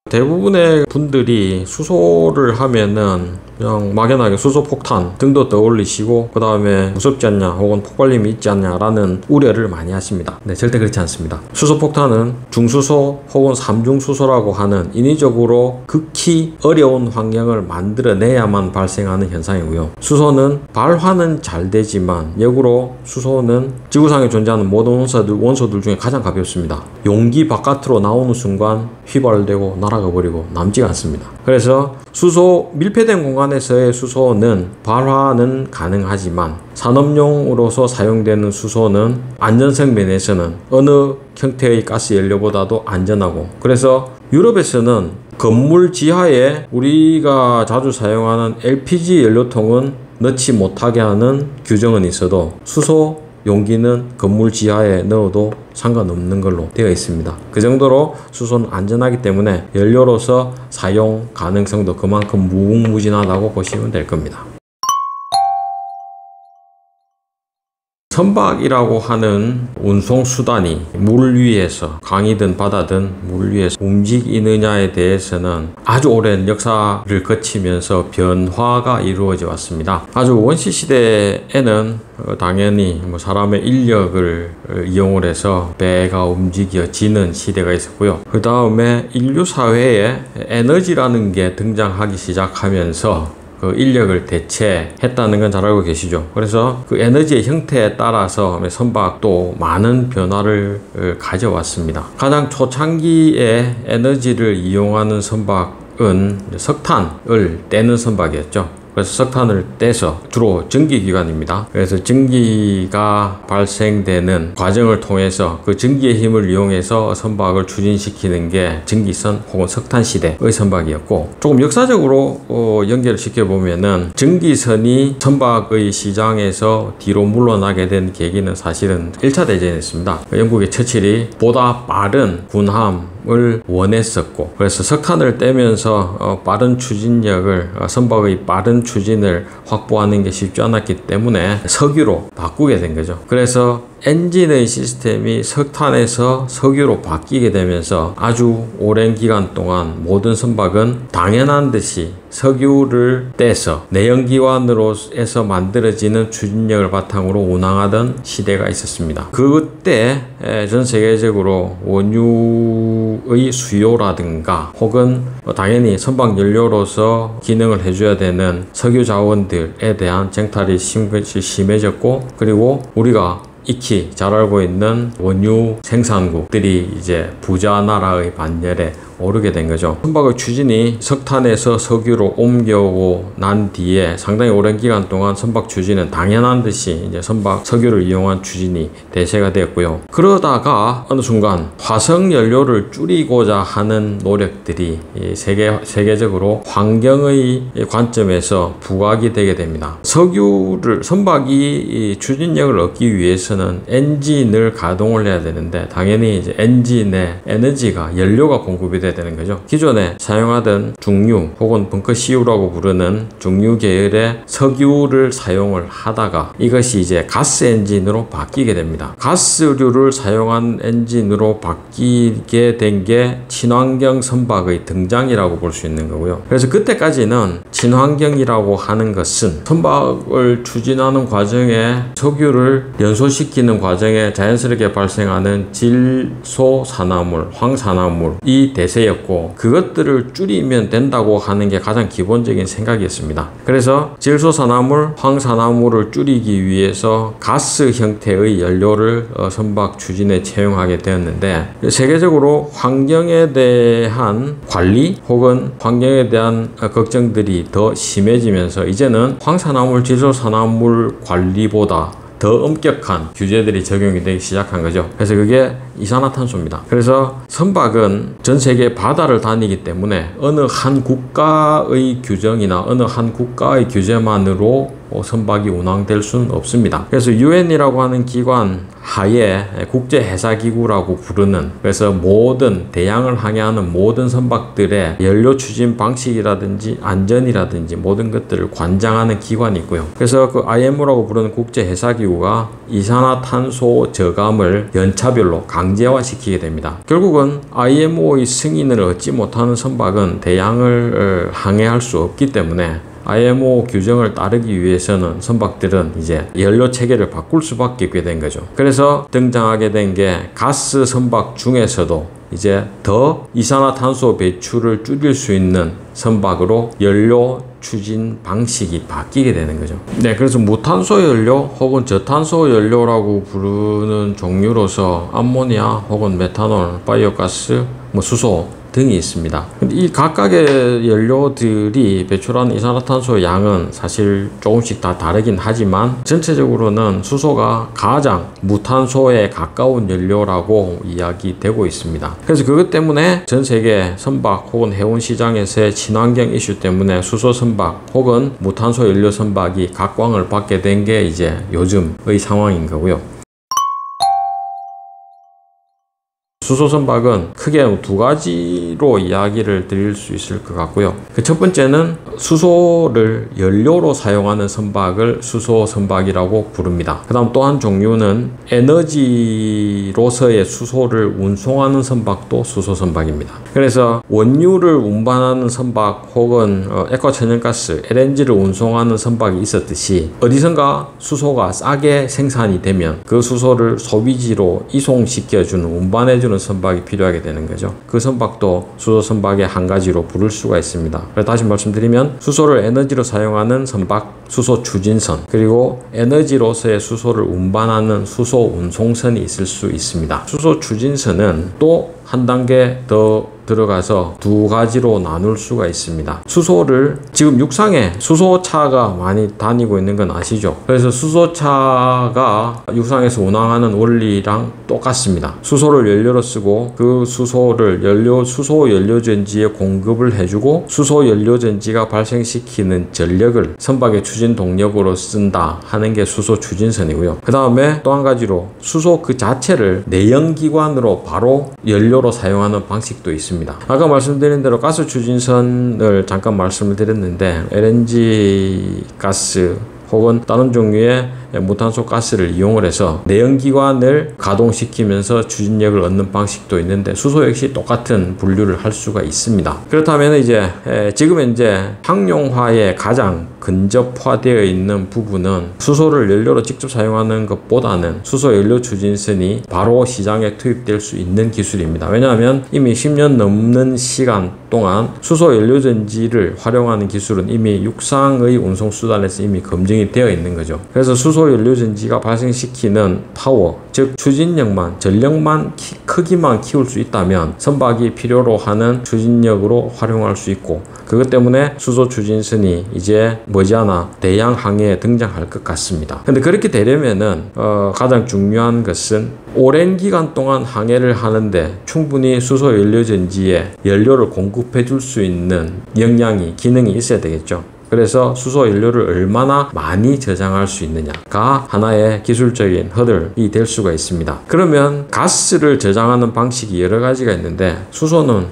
대부분의 분들이 수소를 하면은 그냥 막연하게 수소폭탄 등도 떠올리시고 그 다음에 무섭지 않냐 혹은 폭발림이 있지 않냐라는 우려를 많이 하십니다. 네, 절대 그렇지 않습니다. 수소폭탄은 중수소 혹은 삼중수소라고 하는 인위적으로 극히 어려운 환경을 만들어내야만 발생하는 현상이고요. 수소는 발화는 잘 되지만 역으로 수소는 지구상에 존재하는 모든 원소들 중에 가장 가볍습니다. 용기 바깥으로 나오는 순간 휘발되고 날아가 버리고 남지가 않습니다. 그래서 수소 밀폐된 공간에서의 수소는 발화는 가능하지만 산업용으로서 사용되는 수소는 안전성 면에서는 어느 형태의 가스 연료보다도 안전하고, 그래서 유럽에서는 건물 지하에 우리가 자주 사용하는 LPG 연료통은 넣지 못하게 하는 규정은 있어도 수소 용기는 건물 지하에 넣어도 상관없는 걸로 되어 있습니다. 그 정도로 수소는 안전하기 때문에 연료로서 사용 가능성도 그만큼 무궁무진하다고 보시면 될 겁니다. 선박이라고 하는 운송수단이 물 위에서, 강이든 바다든 물 위에서 움직이느냐에 대해서는 아주 오랜 역사를 거치면서 변화가 이루어져 왔습니다. 아주 원시시대에는 당연히 사람의 인력을 이용을 해서 배가 움직여지는 시대가 있었고요. 그 다음에 인류 사회에 에너지라는 게 등장하기 시작하면서 그 인력을 대체했다는 건 잘 알고 계시죠. 그래서 그 에너지의 형태에 따라서 선박도 많은 변화를 가져왔습니다. 가장 초창기에 에너지를 이용하는 선박은 석탄을 떼는 선박이었죠. 그래서 석탄을 떼서 주로 전기기관입니다. 그래서 전기가 발생되는 과정을 통해서 그 전기의 힘을 이용해서 선박을 추진시키는 게 전기선 혹은 석탄 시대의 선박이었고, 조금 역사적으로 연결을 시켜보면은 전기선이 선박의 시장에서 뒤로 물러나게 된 계기는 사실은 1차 대전이었습니다. 영국의 처칠이 보다 빠른 군함을 원했었고, 그래서 석탄을 떼면서 빠른 추진력을, 선박의 빠른 추진을 확보하는 게 쉽지 않았기 때문에 석유로 바꾸게 된 거죠. 그래서 엔진의 시스템이 석탄에서 석유로 바뀌게 되면서 아주 오랜 기간 동안 모든 선박은 당연한 듯이 석유를 떼서 내연기관으로 해서 만들어지는 추진력을 바탕으로 운항하던 시대가 있었습니다. 그때 전 세계적으로 원유의 수요라든가 혹은 당연히 선박 연료로서 기능을 해줘야 되는 석유 자원들에 대한 쟁탈이 심해졌고, 그리고 우리가 익히 잘 알고 있는 원유 생산국들이 이제 부자 나라의 반열에 오르게 된 거죠. 선박의 추진이 석탄에서 석유로 옮겨오고 난 뒤에 상당히 오랜 기간 동안 선박 추진은 당연한 듯이 이제 석유를 이용한 추진이 대세가 되었고요. 그러다가 어느 순간 화석 연료를 줄이고자 하는 노력들이 세계적으로 환경의 관점에서 부각이 되게 됩니다. 선박이 추진력을 얻기 위해서는 엔진을 가동을 해야 되는데, 당연히 이제 엔진에 에너지가, 연료가 공급이 되는 거죠. 기존에 사용하던 중유 혹은 벙커CU라고 부르는 중유 계열의 석유를 사용을 하다가 이것이 이제 가스 엔진으로 바뀌게 됩니다. 가스류를 사용한 엔진으로 바뀌게 된 게 친환경 선박의 등장이라고 볼 수 있는 거고요. 그래서 그때까지는 친환경이라고 하는 것은 선박을 추진하는 과정에 석유를 연소시키는 과정에 자연스럽게 발생하는 질소산화물, 황산화물이 대세였고, 그것들을 줄이면 된다고 하는 게 가장 기본적인 생각이었습니다. 그래서 질소산화물, 황산화물을 줄이기 위해서 가스 형태의 연료를 선박 추진에 채용하게 되었는데, 세계적으로 환경에 대한 관리 혹은 환경에 대한 걱정들이 더 심해지면서 이제는 황산화물, 질소산화물 관리보다 더 엄격한 규제들이 적용이 되기 시작한 거죠. 그래서 그게 이산화탄소입니다. 그래서 선박은 전 세계 바다를 다니기 때문에 어느 한 국가의 규정이나 어느 한 국가의 규제만으로 선박이 운항될 수는 없습니다. 그래서 UN이라고 하는 기관 하에 국제해사기구라고 부르는, 그래서 모든 대양을 항해하는 모든 선박들의 연료 추진 방식이라든지 안전이라든지 모든 것들을 관장하는 기관이 있고요. 그래서 그 IMO라고 부르는 국제해사기구가 이산화탄소 저감을 연차별로 강제화시키게 됩니다. 결국은 IMO의 승인을 얻지 못하는 선박은 대양을 항해할 수 없기 때문에 IMO 규정을 따르기 위해서는 선박들은 이제 연료 체계를 바꿀 수밖에 없게 된 거죠. 그래서 등장하게 된 게 가스 선박 중에서도 이제 더 이산화탄소 배출을 줄일 수 있는 선박으로 연료 추진 방식이 바뀌게 되는 거죠. 네, 그래서 무탄소 연료 혹은 저탄소 연료라고 부르는 종류로서 암모니아 혹은 메탄올, 바이오가스, 수소 등이 있습니다. 근데 이 각각의 연료들이 배출하는 이산화탄소의 양은 사실 조금씩 다 다르긴 하지만 전체적으로는 수소가 가장 무탄소에 가까운 연료라고 이야기되고 있습니다. 그래서 그것 때문에 전 세계 선박 혹은 해운 시장에서의 친환경 이슈 때문에 수소 선박 혹은 무탄소 연료 선박이 각광을 받게 된 게 이제 요즘의 상황인 거고요. 수소 선박은 크게 두 가지로 이야기를 드릴 수 있을 것 같고요. 그 첫 번째는 수소를 연료로 사용하는 선박을 수소 선박이라고 부릅니다. 그 다음 또 한 종류는 에너지로서의 수소를 운송하는 선박도 수소 선박입니다. 그래서 원유를 운반하는 선박 혹은 액화천연가스, LNG를 운송하는 선박이 있었듯이 어디선가 수소가 싸게 생산이 되면 그 수소를 소비지로 이송시켜주는, 운반해주는 선박이 필요하게 되는 거죠. 그 선박도 수소 선박의 한 가지로 부를 수가 있습니다. 다시 말씀드리면 수소를 에너지로 사용하는 선박, 수소 추진선, 그리고 에너지로서의 수소를 운반하는 수소 운송선이 있을 수 있습니다. 수소 추진선은 또 한 단계 더 들어가서 두 가지로 나눌 수가 있습니다. 수소를 지금 육상에 수소차가 많이 다니고 있는 건 아시죠? 그래서 수소차가 육상에서 운항하는 원리랑 똑같습니다. 수소를 연료로 쓰고 그 수소를 수소 연료전지에 공급을 해주고 수소 연료전지가 발생시키는 전력을 선박의 추진 동력으로 쓴다 하는 게 수소 추진선이고요. 그 다음에 또 한 가지로 수소 그 자체를 내연기관으로 바로 연료로 사용하는 방식도 있습니다. 아까 말씀드린 대로 가스 추진선을 잠깐 말씀을 드렸는데 LNG 가스 혹은 다른 종류의 무탄소 가스를 이용을 해서 내연기관을 가동시키면서 추진력을 얻는 방식도 있는데 수소 역시 똑같은 분류를 할 수가 있습니다. 그렇다면 이제 지금 현재 상용화에 가장 근접화되어 있는 부분은 수소를 연료로 직접 사용하는 것보다는 수소 연료 추진선이 바로 시장에 투입될 수 있는 기술입니다. 왜냐하면 이미 10년 넘는 시간 동안 수소 연료전지를 활용하는 기술은 이미 육상의 운송수단에서 이미 검증이 되어 있는 거죠. 그래서 수소 연료전지가 발생시키는 파워, 즉 추진력만, 전력만 크기만 키울 수 있다면 선박이 필요로 하는 추진력으로 활용할 수 있고, 그것 때문에 수소 추진선이 이제 머지않아 대양 항해에 등장할 것 같습니다. 근데 그렇게 되려면은 가장 중요한 것은 오랜 기간 동안 항해를 하는데 충분히 수소 연료전지에 연료를 공급해 줄 수 있는 역량이, 기능이 있어야 되겠죠. 그래서 수소 연료를 얼마나 많이 저장할 수 있느냐가 하나의 기술적인 허들이 될 수가 있습니다. 그러면 가스를 저장하는 방식이 여러 가지가 있는데 수소는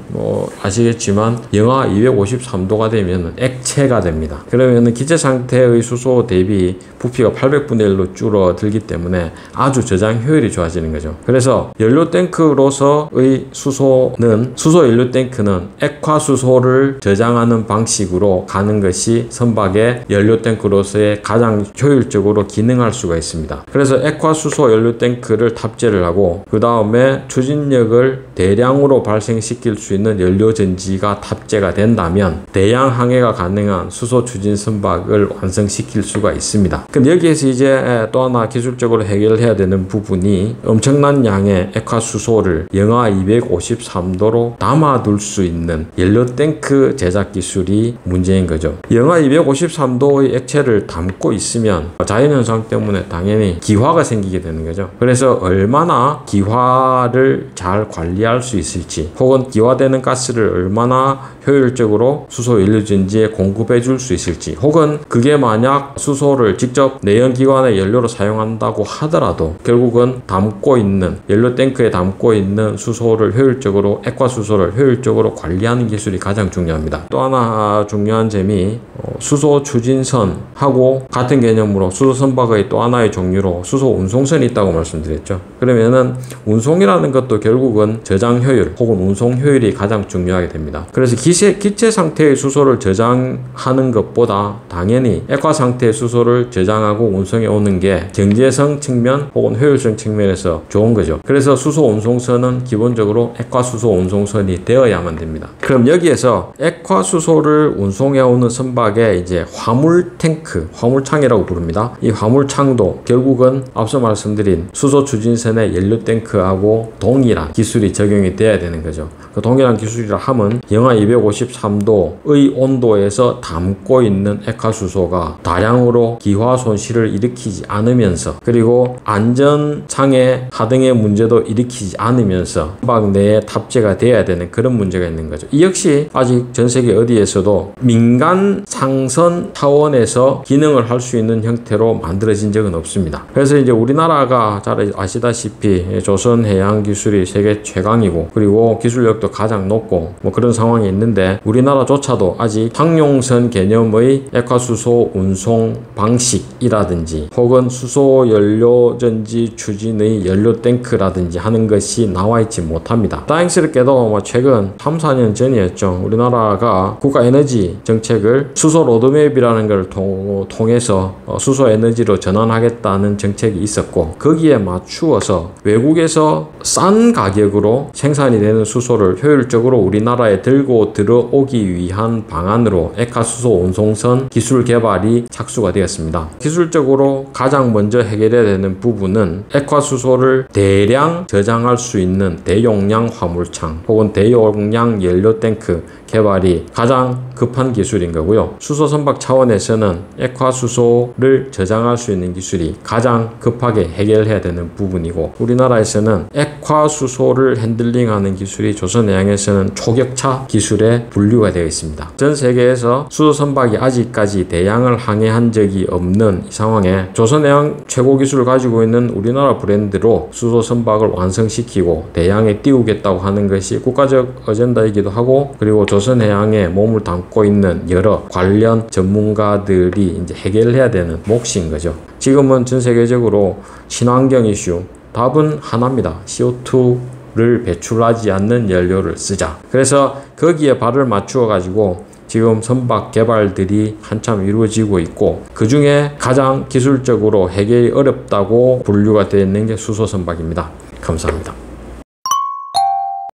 아시겠지만 영하 253도가 되면 액체가 됩니다. 그러면 기체 상태의 수소 대비 부피가 800분의 1로 줄어들기 때문에 아주 저장 효율이 좋아지는 거죠. 그래서 연료 탱크로서의 수소 연료 탱크는 액화수소를 저장하는 방식으로 가는 것이 선박의 연료 탱크로서의 가장 효율적으로 기능할 수가 있습니다. 그래서 액화수소 연료 탱크를 탑재를 하고 그 다음에 추진력을 대량으로 발생시킬 수 있는 연료전지가 탑재가 된다면 대양 항해가 가능한 수소 추진 선박을 완성시킬 수가 있습니다. 그럼 여기에서 이제 또 하나 기술적으로 해결해야 되는 부분이 엄청난 양의 액화수소를 영하 253도로 담아둘 수 있는 연료 탱크 제작 기술이 문제인 거죠. 영하 영하 253도의 액체를 담고 있으면 자연현상 때문에 당연히 기화가 생기게 되는 거죠. 그래서 얼마나 기화를 잘 관리할 수 있을지, 혹은 기화되는 가스를 얼마나 효율적으로 수소 연료전지에 공급해 줄 수 있을지, 혹은 그게 만약 수소를 직접 내연기관의 연료로 사용한다고 하더라도 결국은 담고 있는 연료 탱크에 담고 있는 수소를 효율적으로, 액화수소를 효율적으로 관리하는 기술이 가장 중요합니다. 또 하나 중요한 점이 수소 추진선하고 같은 개념으로 수소 선박의 또 하나의 종류로 수소 운송선이 있다고 말씀드렸죠. 그러면은 운송이라는 것도 결국은 저장 효율 혹은 운송 효율이 가장 중요하게 됩니다. 그래서 기체 상태의 수소를 저장하는 것보다 당연히 액화 상태의 수소를 저장하고 운송해 오는 게 경제성 측면 혹은 효율성 측면에서 좋은 거죠. 그래서 수소 운송선은 기본적으로 액화 수소 운송선이 되어야만 됩니다. 그럼 여기에서 액화 수소를 운송해 오는 선박에 이제 화물 탱크, 화물창이라고 부릅니다. 이 화물창도 결국은 앞서 말씀드린 수소 추진선의 연료 탱크하고 동일한 기술이 적용이 돼야 되는 거죠. 그 동일한 기술이라 함은 영하 253도의 온도에서 담고 있는 액화수소가 다량으로 기화 손실을 일으키지 않으면서, 그리고 안전창의 하등의 문제도 일으키지 않으면서 선박 내에 탑재가 돼야 되는 그런 문제가 있는 거죠. 이 역시 아직 전 세계 어디에서도 민간 상선 차원에서 기능을 할 수 있는 형태로 만들어진 적은 없습니다. 그래서 이제 우리나라가 잘 아시다시피 조선 해양 기술이 세계 최강이고, 그리고 기술력도 가장 높고 뭐 그런 상황이 있는데, 우리나라조차도 아직 상용선 개념의 액화수소 운송 방식이라든지 혹은 수소 연료전지 추진의 연료 탱크라든지 하는 것이 나와 있지 못합니다. 다행스럽게도 최근 3-4년 전이었죠. 우리나라가 국가에너지 정책을 수소 로드맵이라는 걸 통해서 수소 에너지로 전환하겠다는 정책이 있었고, 거기에 맞추어서 외국에서 싼 가격으로 생산이 되는 수소를 효율적으로 우리나라에 들고 들어오기 위한 방안으로 액화수소 운송선 기술 개발이 착수가 되었습니다. 기술적으로 가장 먼저 해결해야 되는 부분은 액화수소를 대량 저장할 수 있는 대용량 화물창 혹은 대용량 연료 탱크 개발이 가장 급한 기술인 거고요. 수소 선박 차원에서는 액화수소를 저장할 수 있는 기술이 가장 급하게 해결해야 되는 부분이고, 우리나라에서는 액화수소를 핸들링하는 기술이 조선해양에서는 초격차 기술에 분류가 되어 있습니다. 전 세계에서 수소 선박이 아직까지 대양을 항해한 적이 없는 이 상황에 조선해양 최고 기술을 가지고 있는 우리나라 브랜드로 수소 선박을 완성시키고 대양에 띄우겠다고 하는 것이 국가적 어젠다이기도 하고, 그리고 조선해양에 몸을 담고 있는 여러 관련 전문가들이 이제 해결해야 되는 몫인 거죠. 지금은 전 세계적으로 친환경 이슈, 답은 하나입니다. CO2를 배출하지 않는 연료를 쓰자. 그래서 거기에 발을 맞추어 가지고 지금 선박 개발들이 한참 이루어지고 있고, 그 중에 가장 기술적으로 해결이 어렵다고 분류가 되어 있는 게 수소 선박입니다. 감사합니다.